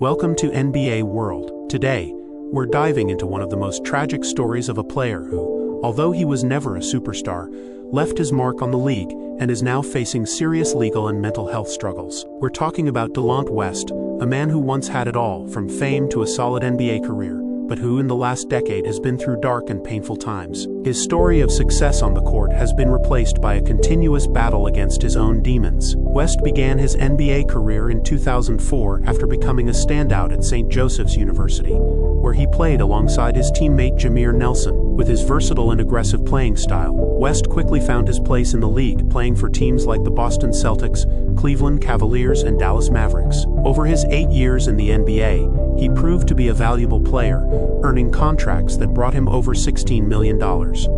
Welcome to NBA World. Today, we're diving into one of the most tragic stories of a player who, although he was never a superstar, left his mark on the league and is now facing serious legal and mental health struggles. We're talking about Delonte West, a man who once had it all, from fame to a solid NBA career, but who in the last decade has been through dark and painful times. His story of success on the court has been replaced by a continuous battle against his own demons. West began his NBA career in 2004 after becoming a standout at St. Joseph's University, where he played alongside his teammate Jameer Nelson. With his versatile and aggressive playing style, West quickly found his place in the league, playing for teams like the Boston Celtics, Cleveland Cavaliers, and Dallas Mavericks. Over his 8 years in the NBA, he proved to be a valuable player, earning contracts that brought him over $16 million.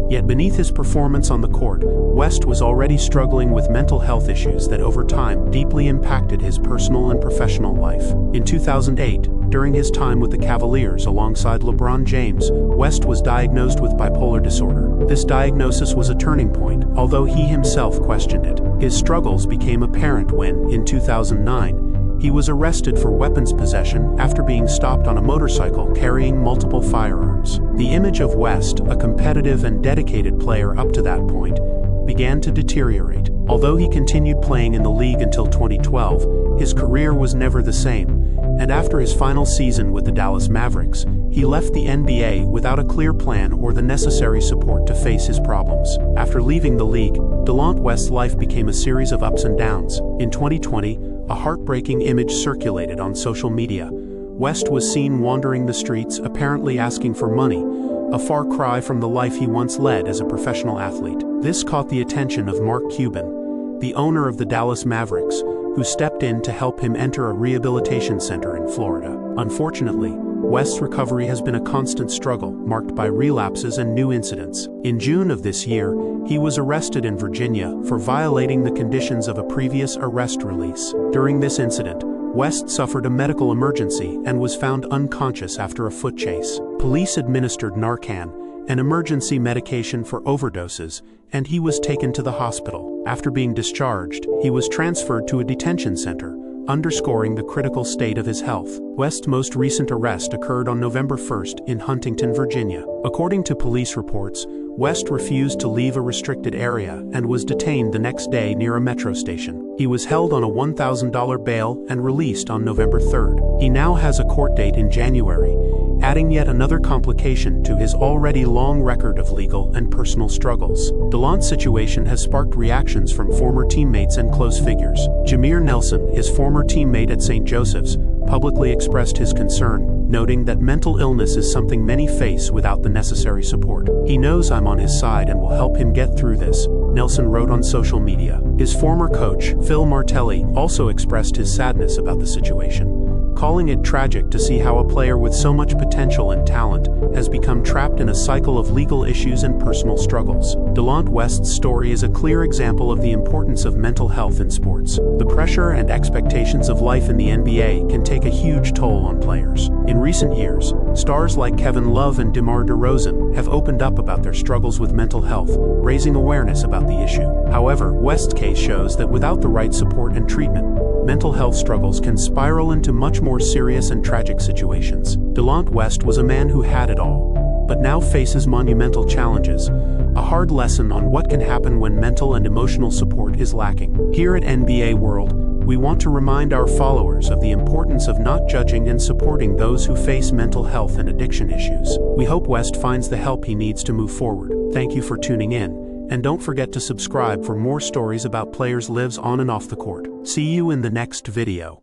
Yet beneath his performance on the court, West was already struggling with mental health issues that over time deeply impacted his personal and professional life. In 2008, during his time with the Cavaliers alongside LeBron James, West was diagnosed with bipolar disorder. This diagnosis was a turning point, although he himself questioned it. His struggles became apparent when, in 2009, he was arrested for weapons possession after being stopped on a motorcycle carrying multiple firearms. The image of West, a competitive and dedicated player up to that point, began to deteriorate. Although he continued playing in the league until 2012, his career was never the same, and after his final season with the Dallas Mavericks, he left the NBA without a clear plan or the necessary support to face his problems. After leaving the league, Delonte West's life became a series of ups and downs. In 2020, a heartbreaking image circulated on social media. West was seen wandering the streets, apparently asking for money, a far cry from the life he once led as a professional athlete. This caught the attention of Mark Cuban, the owner of the Dallas Mavericks, who stepped in to help him enter a rehabilitation center in Florida. Unfortunately, West's recovery has been a constant struggle, marked by relapses and new incidents. In June of this year, he was arrested in Virginia for violating the conditions of a previous arrest release. During this incident, West suffered a medical emergency and was found unconscious after a foot chase. Police administered Narcan, an emergency medication for overdoses, and he was taken to the hospital. After being discharged, he was transferred to a detention center, underscoring the critical state of his health. West's most recent arrest occurred on November 1st in Huntington, Virginia. According to police reports, West refused to leave a restricted area and was detained the next day near a metro station. He was held on a $1,000 bail and released on November 3rd. He now has a court date in January, adding yet another complication to his already long record of legal and personal struggles. Delonte's situation has sparked reactions from former teammates and close figures. Jameer Nelson, his former teammate at St. Joseph's, publicly expressed his concern, noting that mental illness is something many face without the necessary support. "He knows I'm on his side and will help him get through this," Nelson wrote on social media. His former coach, Phil Martelli, also expressed his sadness about the situation, calling it tragic to see how a player with so much potential and talent has become trapped in a cycle of legal issues and personal struggles. Delonte West's story is a clear example of the importance of mental health in sports. The pressure and expectations of life in the NBA can take a huge toll on players. In recent years, stars like Kevin Love and DeMar DeRozan have opened up about their struggles with mental health, raising awareness about the issue. However, West's case shows that without the right support and treatment, mental health struggles can spiral into much more serious and tragic situations. Delonte West was a man who had it all, but now faces monumental challenges, a hard lesson on what can happen when mental and emotional support is lacking. Here at NBA World, we want to remind our followers of the importance of not judging and supporting those who face mental health and addiction issues. We hope West finds the help he needs to move forward. Thank you for tuning in. And don't forget to subscribe for more stories about players' lives on and off the court. See you in the next video.